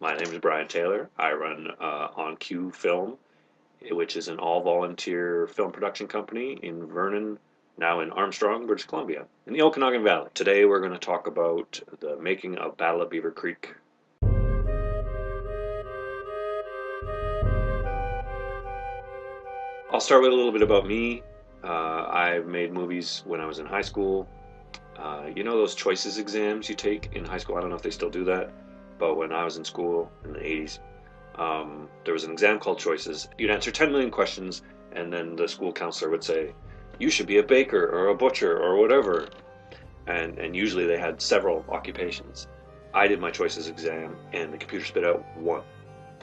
My name is Brian Taylor. I run On Cue Film, which is an all-volunteer film production company in Vernon, now in Armstrong, British Columbia, in the Okanagan Valley. Today we're going to talk about the making of Battle of Beaver Creek. I'll start with a little bit about me. I made movies when I was in high school. You know those choices exams you take in high school? I don't know if they still do that, but when I was in school in the 80s, there was an exam called Choices. You'd answer 10 million questions, and then the school counselor would say, you should be a baker or a butcher or whatever. And usually they had several occupations. I did my Choices exam, and the computer spit out one.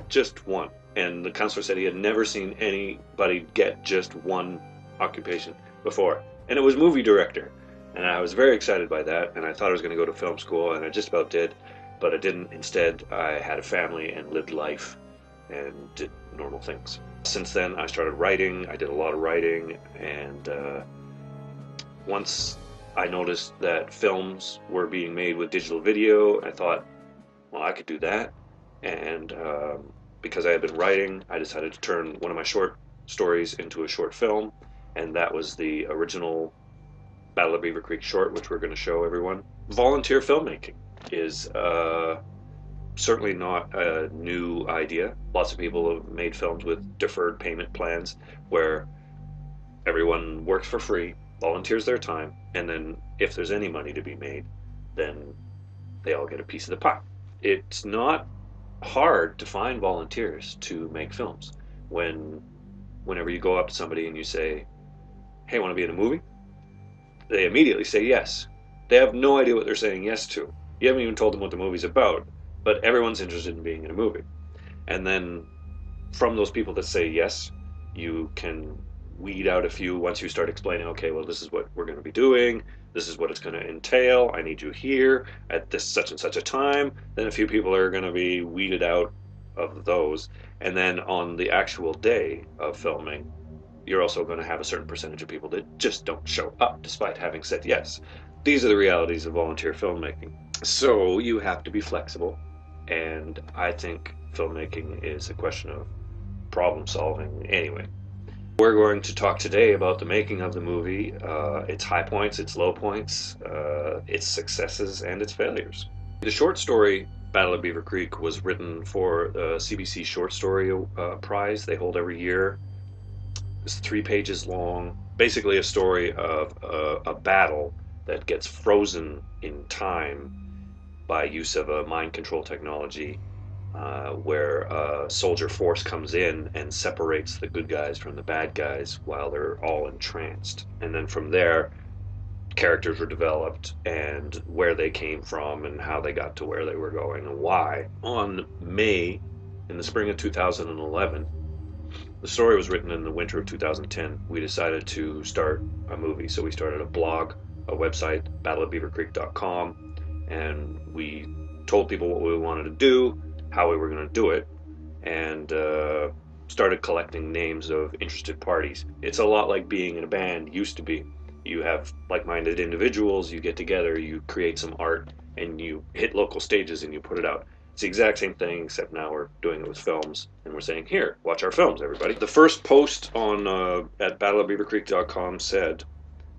Just one. And the counselor said he had never seen anybody get just one occupation before. And it was movie director. And I was very excited by that, and I thought I was going to go to film school, and I just about did, but I didn't. Instead, I had a family and lived life and did normal things. Since then, I started writing. I did a lot of writing, and once I noticed that films were being made with digital video, I thought, well, I could do that. And because I had been writing, I decided to turn one of my short stories into a short film, and that was the original Battle of Beaver Creek short, which we're going to show everyone. Volunteer filmmaking is certainly not a new idea. Lots of people have made films with deferred payment plans where everyone works for free, volunteers their time, and then if there's any money to be made, then they all get a piece of the pie. It's not hard to find volunteers to make films. Whenever you go up to somebody and you say, hey, want to be in a movie? They immediately say yes. They have no idea what they're saying yes to. You haven't even told them what the movie's about, but everyone's interested in being in a movie. And then from those people that say yes, you can weed out a few once you start explaining, okay, well, this is what we're going to be doing, this is what it's going to entail, I need you here at this such and such a time. Then a few people are going to be weeded out of those. And then on the actual day of filming, you're also going to have a certain percentage of people that just don't show up despite having said yes. These are the realities of volunteer filmmaking. So you have to be flexible, and I think filmmaking is a question of problem solving anyway. We're going to talk today about the making of the movie, its high points, its low points, its successes, and its failures. The short story Battle of Beaver Creek was written for the CBC Short Story Prize they hold every year. It's 3 pages long, basically a story of a battle that gets frozen in time by use of a mind control technology where a soldier force comes in and separates the good guys from the bad guys while they're all entranced. And then from there, characters were developed and where they came from and how they got to where they were going and why. In the spring of 2011, the story was written in the winter of 2010. We decided to start a movie, so we started a blog, a website, battleofbeavercreek.com, and we told people what we wanted to do, how we were going to do it, and started collecting names of interested parties. It's a lot like being in a band used to be. You have like-minded individuals, you get together, you create some art, and you hit local stages and you put it out. It's the exact same thing, except now we're doing it with films, and we're saying, here, watch our films, everybody. The first post on at battleofbeavercreek.com said,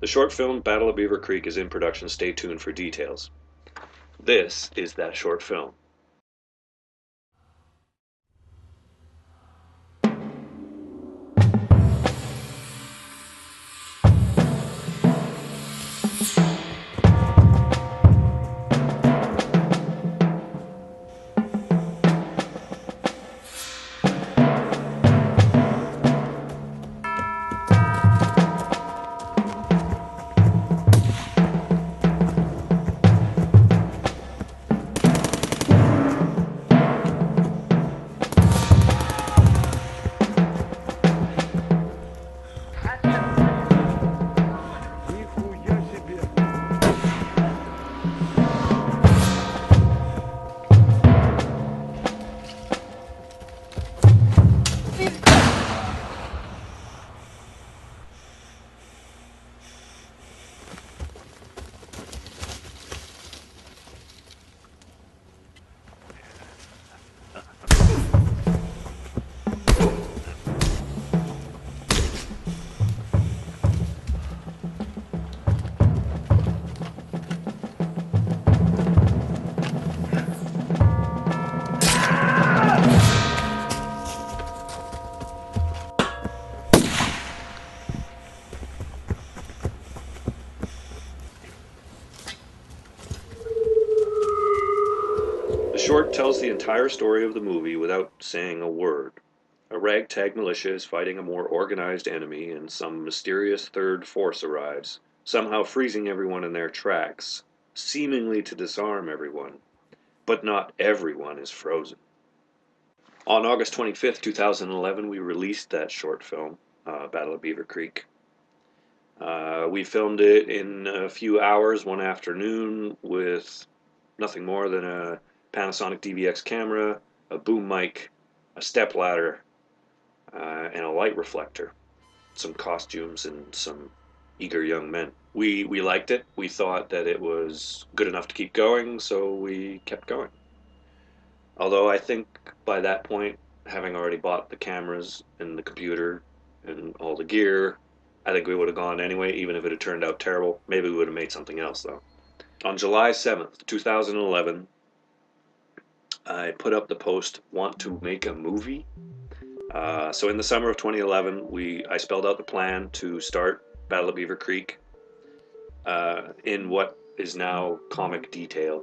the short film Battle of Beaver Creek is in production, stay tuned for details. This is that short film. short tells the entire story of the movie without saying a word. A ragtag militia is fighting a more organized enemy, and some mysterious third force arrives, somehow freezing everyone in their tracks, seemingly to disarm everyone. But not everyone is frozen. On August 25th, 2011, we released that short film, Battle of Beaver Creek. We filmed it in a few hours one afternoon with nothing more than a Panasonic DVX camera, a boom mic, a step ladder, and a light reflector, some costumes, and some eager young men. We liked it. We thought that it was good enough to keep going, so we kept going. Although I think by that point, having already bought the cameras and the computer and all the gear, I think we would have gone anyway, even if it had turned out terrible. Maybe we would have made something else, though. On July 7th, 2011, I put up the post, "Want to make a movie?" So in the summer of 2011, I spelled out the plan to start Battle of Beaver Creek in what is now comic detail,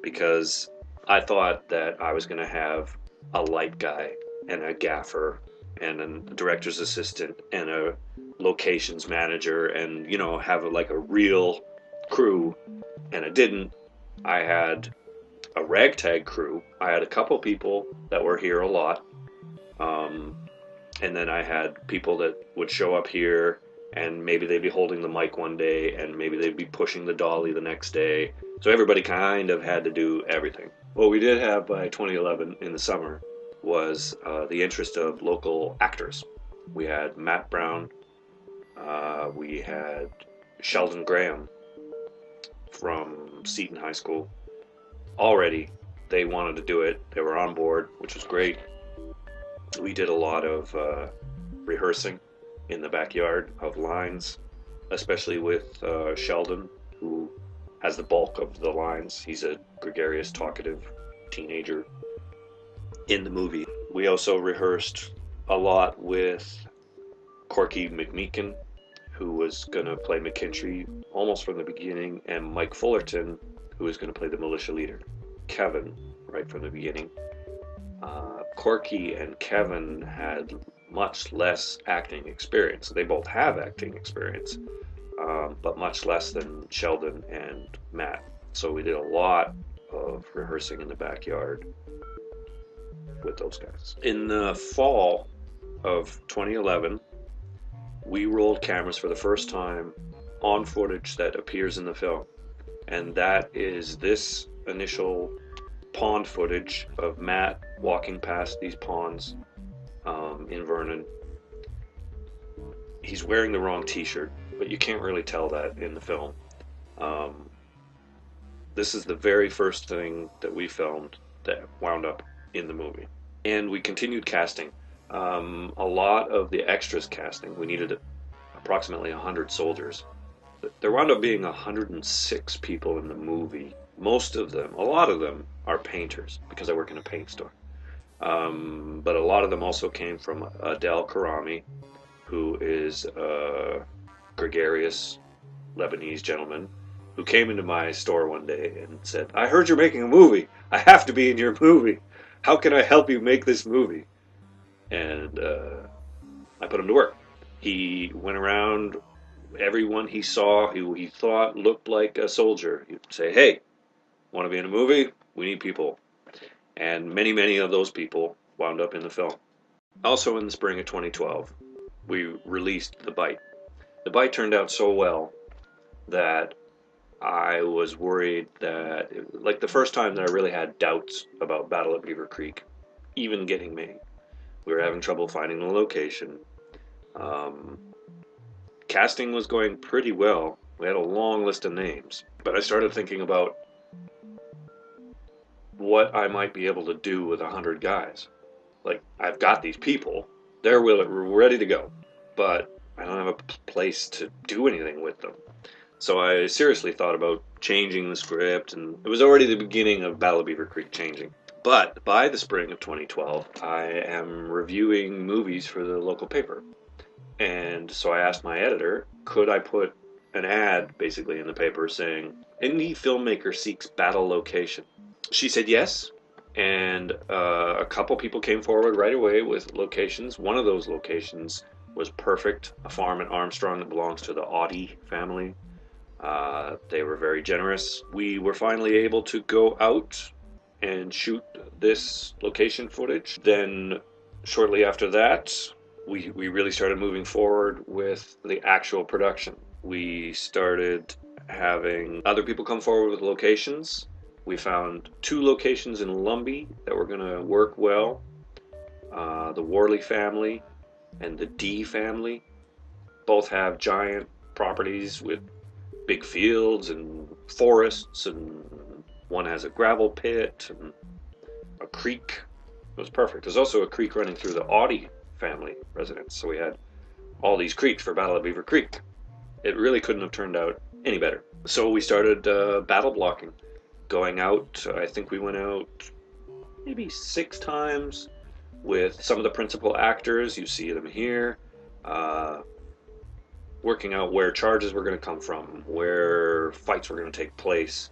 because I thought that I was going to have a light guy and a gaffer and a director's assistant and a locations manager and, have like a real crew, and I didn't. I had a ragtag crew. I had a couple people that were here a lot. And then I had people that would show up here, and maybe they'd be holding the mic one day, and maybe they'd be pushing the dolly the next day. So everybody kind of had to do everything. What we did have by 2011 in the summer was the interest of local actors. We had Matt Brown, we had Sheldon Graham from Seton High School. Already, they wanted to do it. They were on board, which was great. We did a lot of rehearsing in the backyard of lines, especially with Sheldon, who has the bulk of the lines. He's a gregarious, talkative teenager in the movie. We also rehearsed a lot with Corky McMeekin, who was going to play McKinstry almost from the beginning, and Mike Fullerton, who was going to play the militia leader, Kevin, right from the beginning. Corky and Kevin had much less acting experience. They both have acting experience, but much less than Sheldon and Matt. So we did a lot of rehearsing in the backyard with those guys. In the fall of 2011, we rolled cameras for the first time on footage that appears in the film. And that is this initial pond footage of Matt walking past these ponds in Vernon. He's wearing the wrong t-shirt, but you can't really tell that in the film. This is the very first thing that we filmed that wound up in the movie. And we continued casting. A lot of the extras casting, we needed approximately 100 soldiers. There wound up being 106 people in the movie. Most of them, a lot of them, are painters, because I work in a paint store. But a lot of them also came from Adel Karami, who is a gregarious Lebanese gentleman who came into my store one day and said, "I heard you're making a movie. I have to be in your movie. How can I help you make this movie?" And I put him to work. He went around everyone he saw who he thought looked like a soldier. He'd say, "Hey, want to be in a movie? We need people." And many, many of those people wound up in the film. Also in the spring of 2012, we released The Bite. The Bite turned out so well that I was worried that, like the first time that I really had doubts about Battle at Beaver Creek, even getting made. We were having trouble finding the location. Casting was going pretty well. We had a long list of names. But I started thinking about what I might be able to do with 100 guys. Like, I've got these people. They're ready to go. But I don't have a place to do anything with them. So I seriously thought about changing the script, and it was already the beginning of Battle of Beaver Creek changing. But by the spring of 2012, I am reviewing movies for the local paper. And so I asked my editor, could I put an ad basically in the paper saying, "Indie filmmaker seeks battle location." She said yes, And a couple people came forward right away with locations. One of those locations was perfect, a farm in Armstrong that belongs to the Audie family. They were very generous. We were finally able to go out and shoot this location footage. Then, shortly after that, we really started moving forward with the actual production. We started having other people come forward with locations. We found 2 locations in Lumbee that were going to work well. The Worley family and the D family both have giant properties with big fields and forests, and one has a gravel pit and a creek. It was perfect. There's also a creek running through the Audie family residence, so we had all these creeks for Battle of Beaver Creek. It really couldn't have turned out any better. So we started battle blocking, going out. I think we went out maybe 6 times with some of the principal actors. You see them here. Working out where charges were going to come from, where fights were going to take place,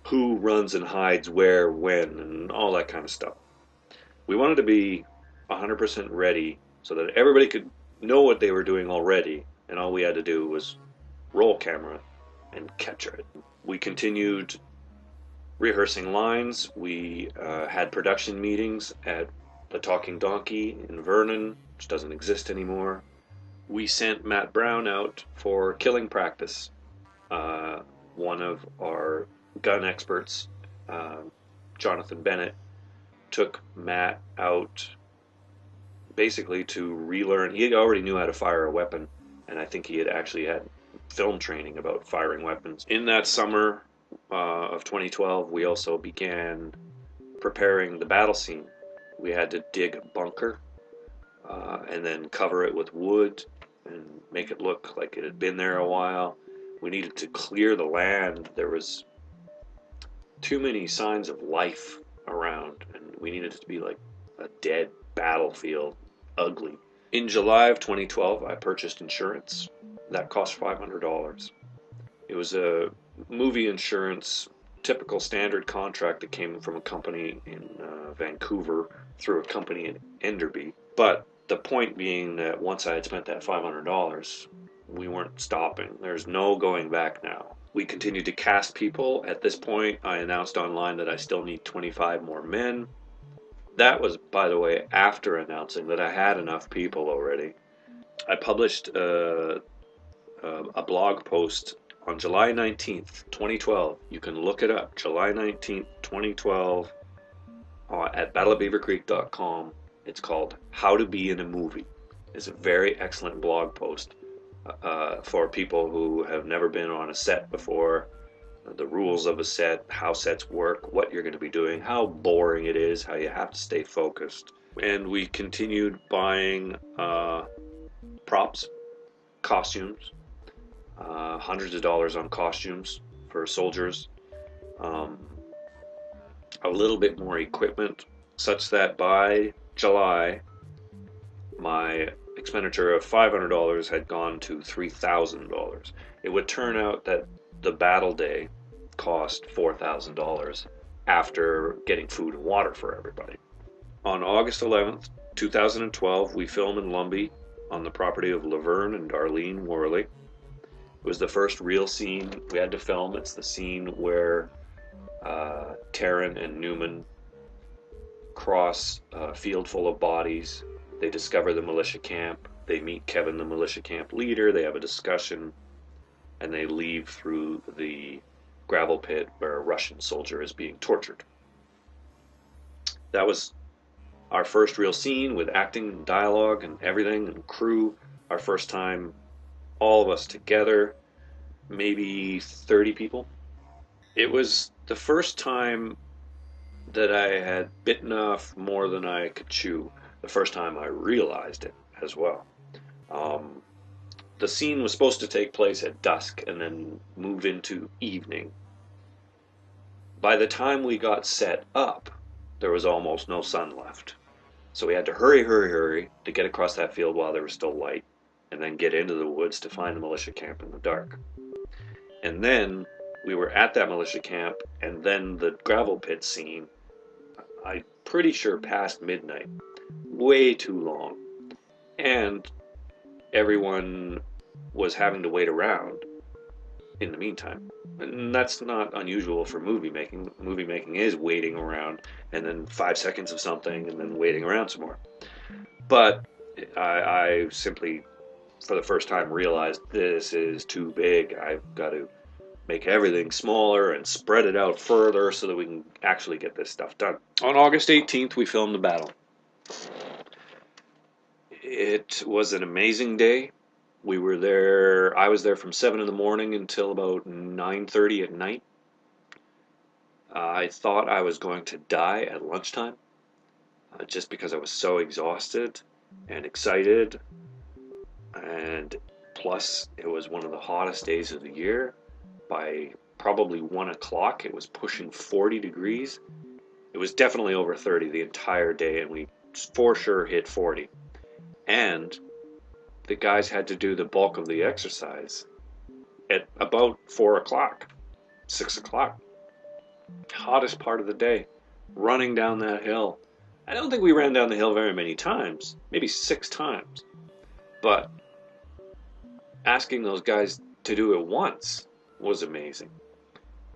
who runs and hides where, when, and all that kind of stuff. We wanted to be 100% ready so that everybody could know what they were doing already, and all we had to do was roll camera and capture it. We continued rehearsing lines. We had production meetings at the Talking Donkey in Vernon, which doesn't exist anymore. We sent Matt Brown out for killing practice. One of our gun experts, Jonathan Bennett, took Matt out basically to relearn. He already knew how to fire a weapon, and I think he had actually had film training about firing weapons. In that summer of 2012, we also began preparing the battle scene. We had to dig a bunker and then cover it with wood and make it look like it had been there a while. We needed to clear the land. There was too many signs of life around, and we needed it to be like a dead battlefield, ugly. In July of 2012, I purchased insurance. That cost $500. It was a movie insurance, typical standard contract that came from a company in Vancouver through a company in Enderby. But the point being that once I had spent that $500, we weren't stopping. There's no going back now. We continued to cast people. At this point, I announced online that I still need 25 more men. That was, by the way, after announcing that I had enough people already. I published a blog post on July 19th, 2012. You can look it up, July 19th, 2012, at battleofbeavercreek.com. It's called How to Be in a Movie. It's a very excellent blog post for people who have never been on a set before, the rules of a set, how sets work, what you're going to be doing, how boring it is, how you have to stay focused. And we continued buying props, costumes, hundreds of dollars on costumes for soldiers, a little bit more equipment, such that by July, my expenditure of $500 had gone to $3,000. It would turn out that the battle day cost $4,000 after getting food and water for everybody. On August 11th, 2012, we filmed in Lumbee on the property of Laverne and Darlene Worley. It was the first real scene we had to film. It's the scene where Taryn and Newman cross a field full of bodies. They discover the militia camp. They meet Kevin, the militia camp leader. They have a discussion, and they leave through the gravel pit where a Russian soldier is being tortured. That was our first real scene with acting and dialogue and everything and crew. Our first time, all of us together, maybe 30 people. It was the first time that I had bitten off more than I could chew. The first time I realized it as well. The scene was supposed to take place at dusk and then move into evening. By the time we got set up, there was almost no sun left. So we had to hurry to get across that field while there was still light, and then get into the woods to find the militia camp in the dark. And then we were at that militia camp, and then the gravel pit scene I'm pretty sure past midnight. Way too long. And everyone was having to wait around in the meantime. And that's not unusual for movie making. Movie making is waiting around and then 5 seconds of something and then waiting around some more. But I simply, for the first time, realized this is too big. I've got to make everything smaller and spread it out further so that we can actually get this stuff done. On August 18th, we filmed the battle. It was an amazing day. We were there, I was there from 7 in the morning until about 9:30 at night. I thought I was going to die at lunchtime, just because I was so exhausted and excited. And plus, it was one of the hottest days of the year. By probably 1 o'clock, it was pushing 40 degrees. It was definitely over 30 the entire day, and we for sure hit 40. And the guys had to do the bulk of the exercise at about 4 o'clock, 6 o'clock. Hottest part of the day, running down that hill. I don't think we ran down the hill very many times, maybe 6 times. But asking those guys to do it once was amazing.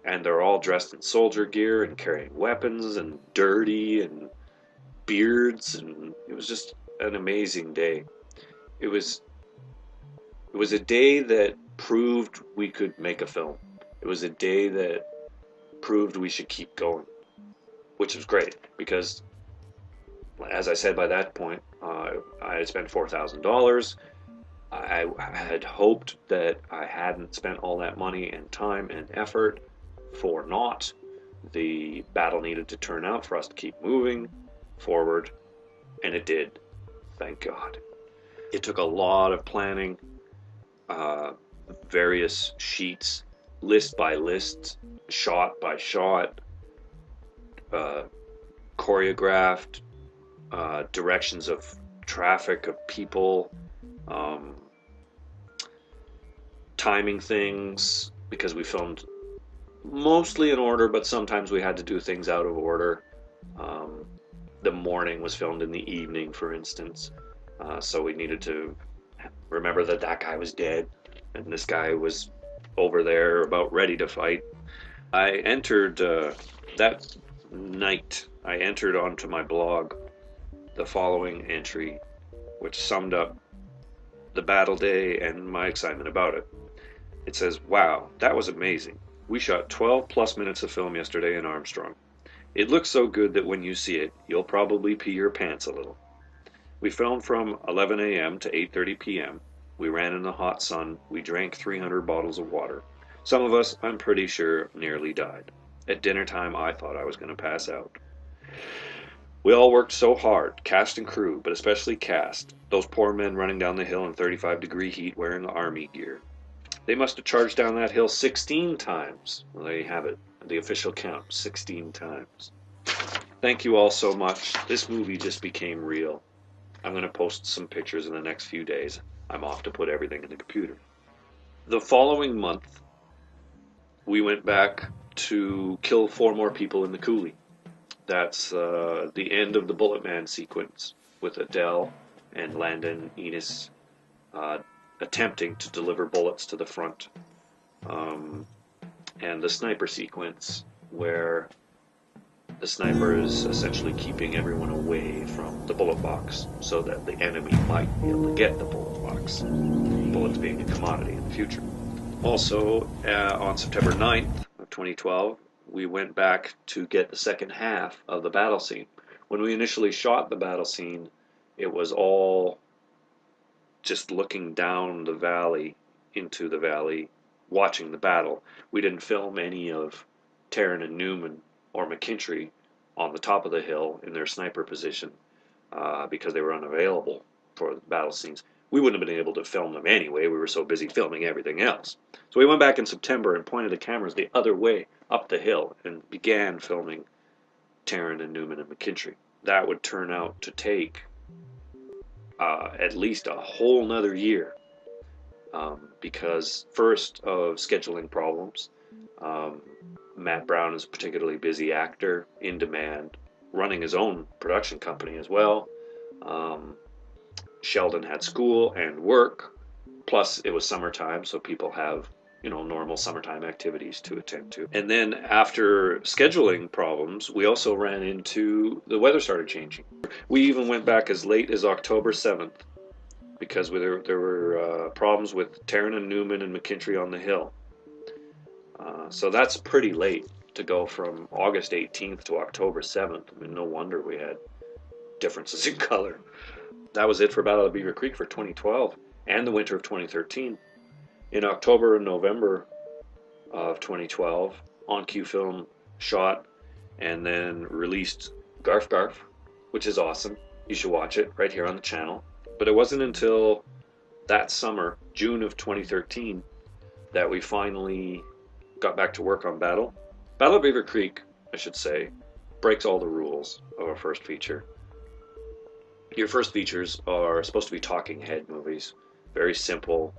And they're all dressed in soldier gear and carrying weapons and dirty and beards, and it was just an amazing day. It was a day that proved we could make a film. It was a day that proved we should keep going, which was great because, as I said, by that point, I had spent $4,000. I had hoped that I hadn't spent all that money and time and effort for naught. The battle needed to turn out for us to keep moving forward, and it did. Thank God. It took a lot of planning, various sheets, list by list, shot by shot, choreographed, directions of traffic, of people, timing things, because we filmed mostly in order, but sometimes we had to do things out of order. The morning was filmed in the evening, for instance, so we needed to remember that that guy was dead and this guy was over there about ready to fight. I entered that night, I entered onto my blog the following entry, which summed up the battle day and my excitement about it. It says, "Wow, that was amazing. We shot 12 plus minutes of film yesterday in Armstrong. It looks so good that when you see it, you'll probably pee your pants a little. We filmed from 11 a.m. to 8:30 p.m. We ran in the hot sun. We drank 300 bottles of water. Some of us, I'm pretty sure, nearly died. At dinner time, I thought I was going to pass out. We all worked so hard, cast and crew, but especially cast. Those poor men running down the hill in 35-degree heat wearing army gear. They must have charged down that hill 16 times. Well, there you have it. The official count, 16 times. Thank you all so much. This movie just became real. I'm going to post some pictures in the next few days. I'm off to put everything in the computer." The following month, we went back to kill 4 more people in the coulee. That's the end of the Bullet Man sequence with Adele and Landon Enos attempting to deliver bullets to the front. And the sniper sequence where the sniper is essentially keeping everyone away from the bullet box so that the enemy might be able to get the bullet box, bullets being a commodity in the future. Also, on September 9th of 2012, we went back to get the second half of the battle scene. When we initially shot the battle scene, it was all just looking down the valley, into the valley, watching the battle. We didn't film any of Taryn and Newman or McKintry on the top of the hill in their sniper position because they were unavailable for the battle scenes. We wouldn't have been able to film them anyway. We were so busy filming everything else. So we went back in September and pointed the cameras the other way up the hill and began filming Taryn and Newman and McKintry. That would turn out to take at least a whole nother year because first of scheduling problems. Matt Brown is a particularly busy actor, in demand, running his own production company as well. Um, Sheldon had school and work, plus it was summertime, so people have, normal summertime activities to attend to. And then after scheduling problems, we also ran into the weather started changing. We even went back as late as October 7th because there were problems with Taryn and Newman and McKintry on the hill. So that's pretty late to go from August 18th to October 7th. I mean, no wonder we had differences in color. That was it for Battle of Beaver Creek for 2012 and the winter of 2013. In October and November of 2012, On Cue Film shot and then released Garf Garf, which is awesome. You should watch it right here on the channel. But it wasn't until that summer, June of 2013, that we finally got back to work on Battle. Battle of Beaver Creek, I should say, breaks all the rules of a first feature. Your first features are supposed to be talking head movies, very simple.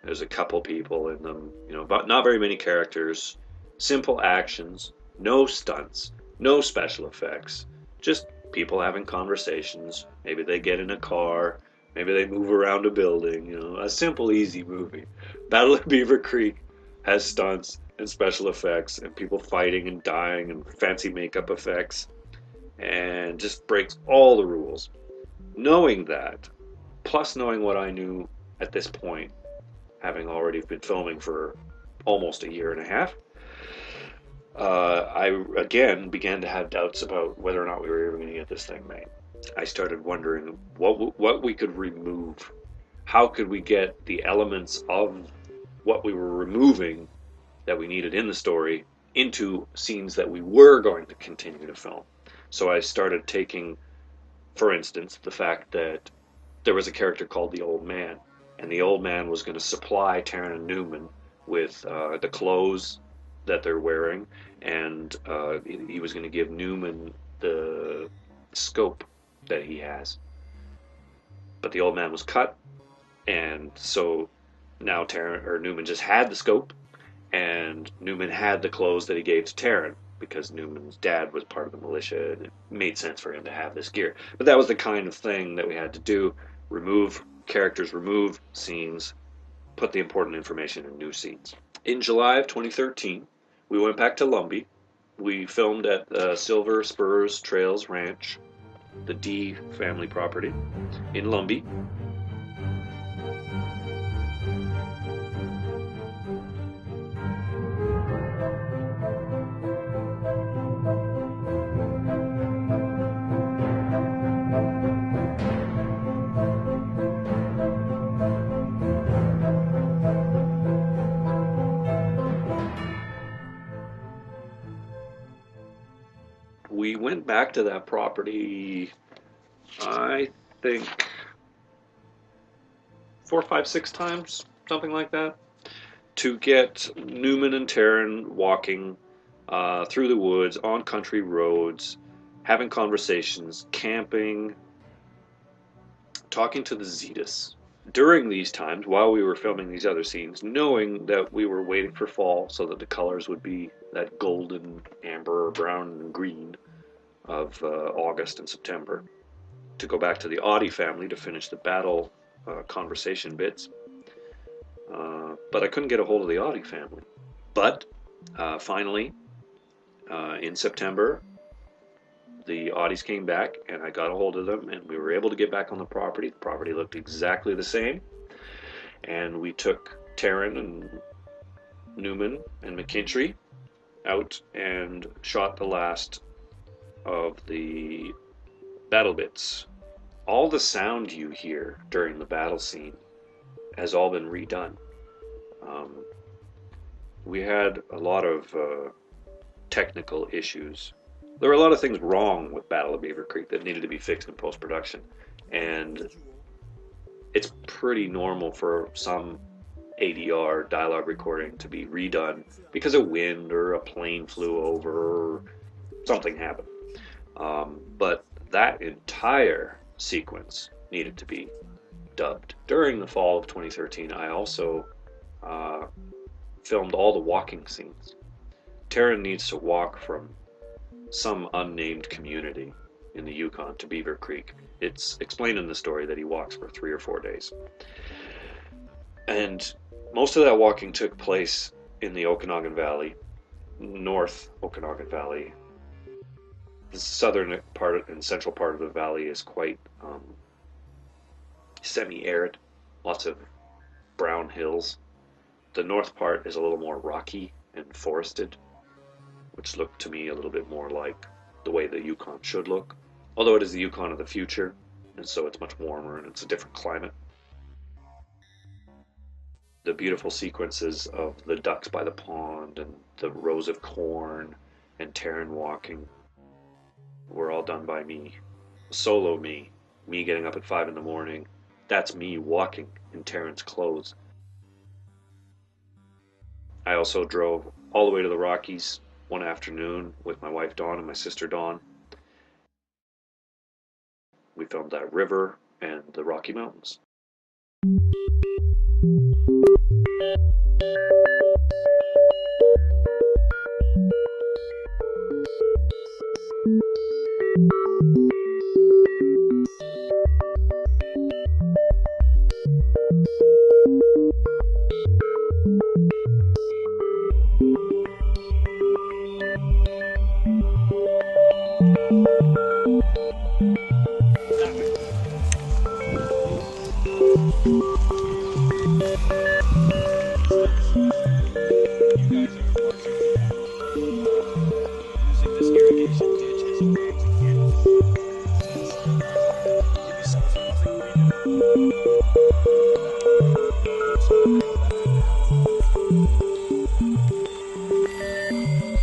There's a couple people in them, but not very many characters, simple actions, no stunts, no special effects, just people having conversations. Maybe they get in a car, maybe they move around a building, a simple, easy movie. Battle of Beaver Creek has stunts and special effects and people fighting and dying and fancy makeup effects and just breaks all the rules. Knowing that, plus knowing what I knew at this point, having already been filming for almost a year and a half, I again began to have doubts about whether or not we were ever going to get this thing made. I started wondering what we could remove. How could we get the elements of what we were removing that we needed in the story into scenes that we were going to continue to film? So I started taking, for instance, the fact that there was a character called the Old Man, and the Old Man was going to supply Taryn and Newman with the clothes that they're wearing, and he was going to give Newman the scope that he has. But the Old Man was cut, and so now Newman just had the scope, and Newman had the clothes that he gave to Taryn, because Newman's dad was part of the militia, and it made sense for him to have this gear. But that was the kind of thing that we had to do. Remove characters, remove scenes, put the important information in new scenes. In July of 2013, we went back to Lumbee. We filmed at Silver Spurs Trails Ranch, the D family property in Lumbee. We went back to that property, I think, 4, 5, 6 times, something like that, to get Newman and Taryn walking through the woods, on country roads, having conversations, camping, talking to the Zetas. During these times, while we were filming these other scenes, knowing that we were waiting for fall so that the colors would be that golden, amber, brown, and green of August and September, to go back to the Audie family to finish the battle conversation bits. But I couldn't get a hold of the Audie family. But finally, in September, the Audies came back, and I got a hold of them, and we were able to get back on the property. The property looked exactly the same, and we took Taryn and Newman and McKintry out and shot the last of the battle bits. All the sound you hear during the battle scene has all been redone. We had a lot of technical issues. There were a lot of things wrong with Battle of Beaver Creek that needed to be fixed in post-production, and it's pretty normal for some ADR, dialogue recording, to be redone because of wind or a plane flew over or something happened. But that entire sequence needed to be dubbed. During the fall of 2013, I also filmed all the walking scenes. Taryn needs to walk from some unnamed community in the Yukon to Beaver Creek. It's explained in the story that he walks for 3 or 4 days. And most of that walking took place in the Okanagan Valley, North Okanagan Valley. The southern part and central part of the valley is quite semi-arid, lots of brown hills. The north part is a little more rocky and forested, which looked to me a little bit more like the way the Yukon should look. Although it is the Yukon of the future, and so it's much warmer and it's a different climate. The beautiful sequences of the ducks by the pond and the rows of corn and Terran walking were all done by me. Solo me getting up at 5 in the morning. That's me walking in Terran's clothes. I also drove all the way to the Rockies one afternoon with my wife Dawn and my sister Dawn. We filmed that river and the Rocky Mountains.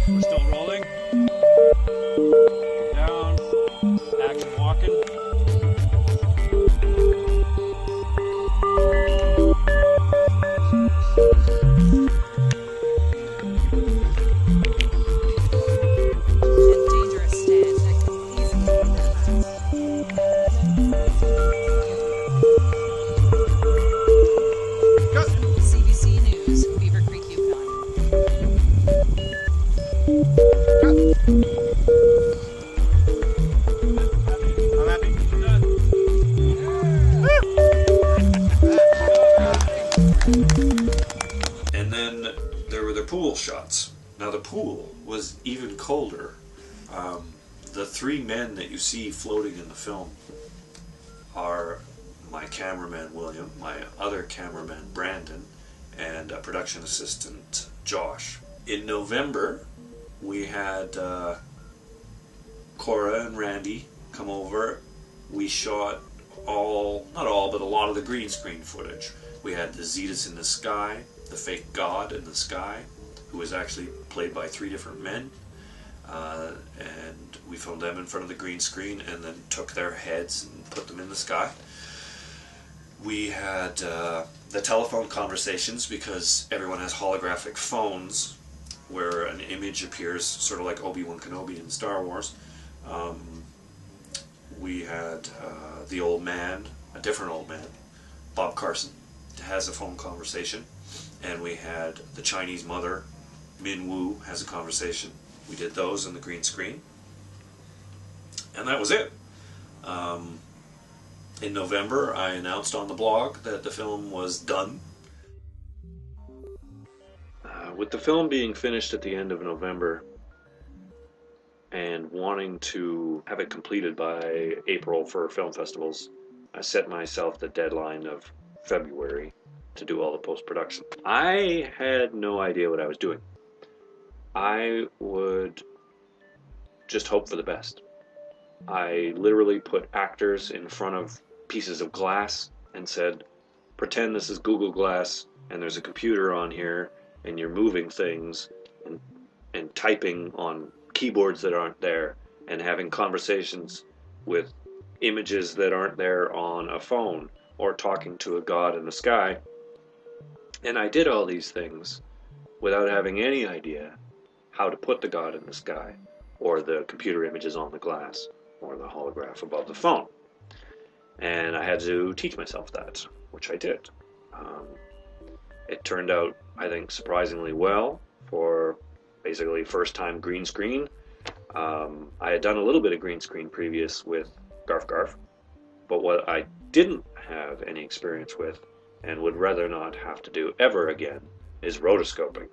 We're still rolling. Down. Action walking. Dangerous stand that could easily CBC News, Beaver Creek, Yukon. I'm happy. And then there were the pool shots. Now the pool was even colder. The 3 men that you see floating in the film are my cameraman William, my other cameraman Brandon, and a production assistant Josh. In November we had Kora and Randy come over. We shot not all, but a lot of the green screen footage. We had the Zetas in the sky, the fake god in the sky, who was actually played by 3 different men. And we filmed them in front of the green screen and then took their heads and put them in the sky. We had the telephone conversations, because everyone has holographic phones where an image appears, sort of like Obi-Wan Kenobi in Star Wars. We had the old man, a different old man, Bob Carson, has a phone conversation. And we had the Chinese mother, Min Wu, has a conversation. We did those on the green screen. And that was it. In November, I announced on the blog that the film was done. With the film being finished at the end of November and wanting to have it completed by April for film festivals, I set myself the deadline of February to do all the post-production. I had no idea what I was doing. I would just hope for the best. I literally put actors in front of pieces of glass and said, pretend this is Google Glass and there's a computer on here and you're moving things and typing on keyboards that aren't there and having conversations with images that aren't there on a phone or talking to a god in the sky. And I did all these things without having any idea how to put the god in the sky or the computer images on the glass or the holograph above the phone. And I had to teach myself that, which I did. It turned out, I think, surprisingly well for basically first time green screen. I had done a little bit of green screen previous with Garf Garf, but what I didn't have any experience with and would rather not have to do ever again is rotoscoping.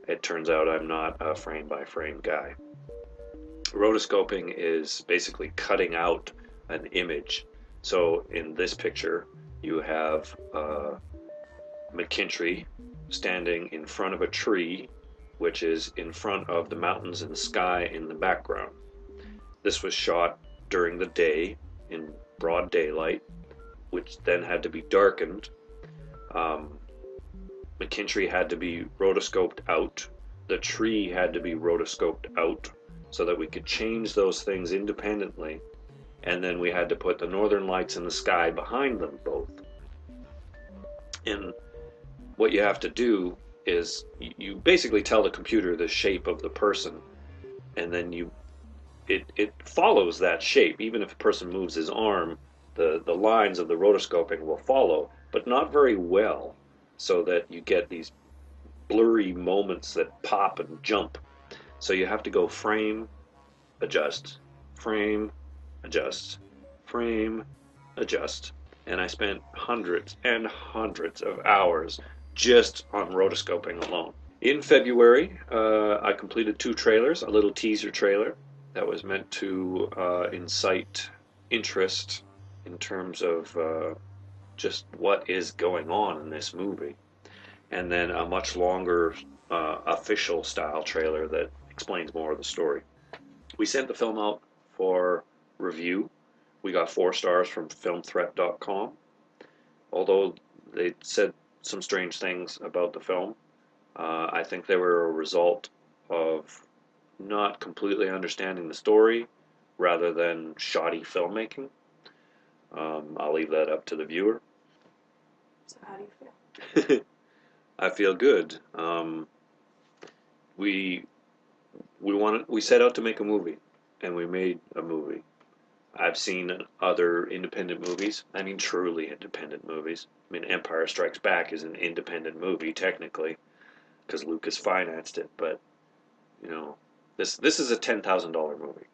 It turns out I'm not a frame-by-frame guy. Rotoscoping is basically cutting out an image. So in this picture, you have McKintry standing in front of a tree, which is in front of the mountains and the sky in the background. This was shot during the day in broad daylight, which then had to be darkened. McKintry had to be rotoscoped out. The tree had to be rotoscoped out so that we could change those things independently. And then we had to put the northern lights in the sky behind them both. And what you have to do is you basically tell the computer the shape of the person, and then it follows that shape. Even if a person moves his arm, the lines of the rotoscoping will follow, but not very well, so that you get these blurry moments that pop and jump. So you have to go frame, adjust, frame, adjust, frame, adjust. And I spent hundreds and hundreds of hours just on rotoscoping alone. In February, I completed 2 trailers, a little teaser trailer that was meant to incite interest in terms of just what is going on in this movie, and then a much longer official style trailer that explains more of the story. We sent the film out for review. We got 4 stars from filmthreat.com, although they said some strange things about the film. I think they were a result of not completely understanding the story rather than shoddy filmmaking. I'll leave that up to the viewer. So how do you feel? I feel good. We set out to make a movie, and we made a movie. I've seen other independent movies. I mean, truly independent movies. I mean, Empire Strikes Back is an independent movie, technically, because Lucas financed it. But, you know, this is a $10,000 movie.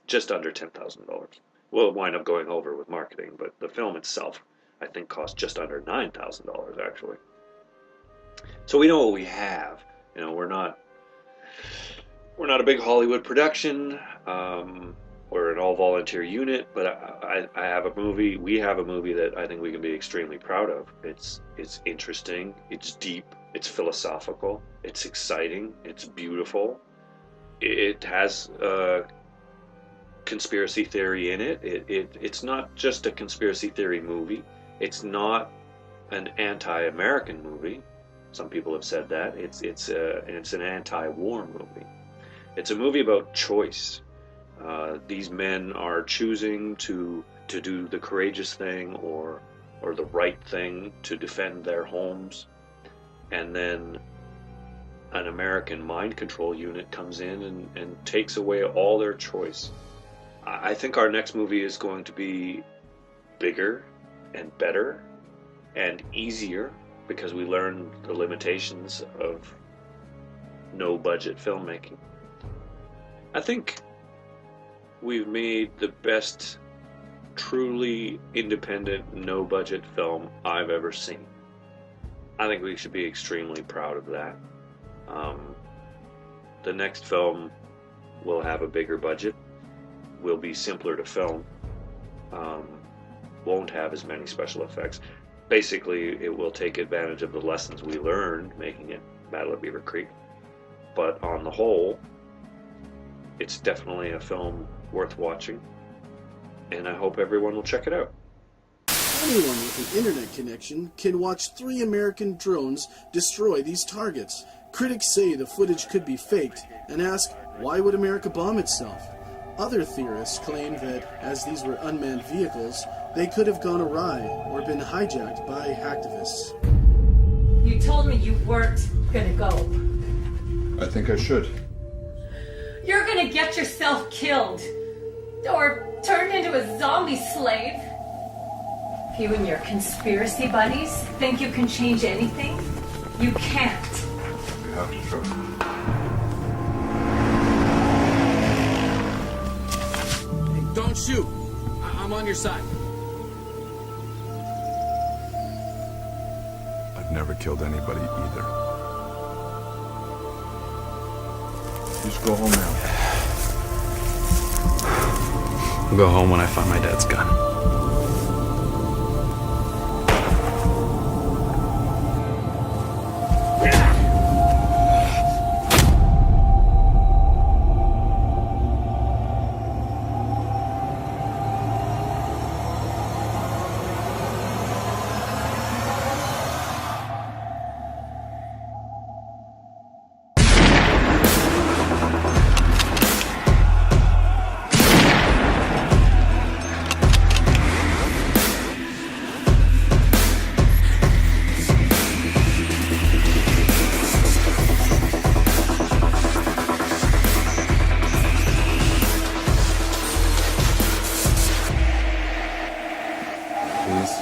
Just under $10,000. We'll wind up going over with marketing, but the film itself, I think, cost just under $9,000, actually. So we know what we have. You know, we're not a big Hollywood production. We're an all-volunteer unit, but I have a movie. We have a movie that I think we can be extremely proud of. It's interesting. It's deep. It's philosophical. It's exciting. It's beautiful. It has conspiracy theory in it. It's not just a conspiracy theory movie. It's not an anti-American movie. Some people have said that. It's an anti-war movie. It's a movie about choice. These men are choosing to do the courageous thing or the right thing to defend their homes, and then an American mind control unit comes in and takes away all their choice. I think our next movie is going to be bigger and better and easier, because we learned the limitations of no budget filmmaking. I think we've made the best truly independent, no budget film I've ever seen. I think we should be extremely proud of that. The next film will have a bigger budget, will be simpler to film, won't have as many special effects. Basically, it will take advantage of the lessons we learned making it Battle of Beaver Creek. But on the whole, it's definitely a film worth watching, and I hope everyone will check it out. Anyone with an internet connection can watch 3 American drones destroy these targets. Critics say the footage could be faked and ask, why would America bomb itself? Other theorists claim that, as these were unmanned vehicles, they could have gone awry or been hijacked by hacktivists. You told me you weren't gonna go. I think I should. You're gonna get yourself killed. Or turned into a zombie slave. You and your conspiracy buddies think you can change anything? You can't. We have to try. Don't shoot. I'm on your side. I've never killed anybody either. Just go home now. I'll go home when I find my dad's gun. Please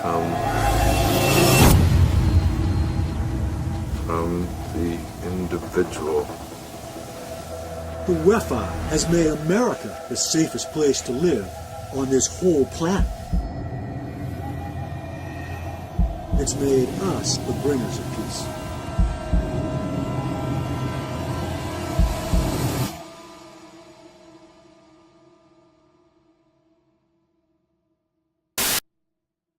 come from the individual. The UEFA has made America the safest place to live on this whole planet. It's made us the bringers of peace.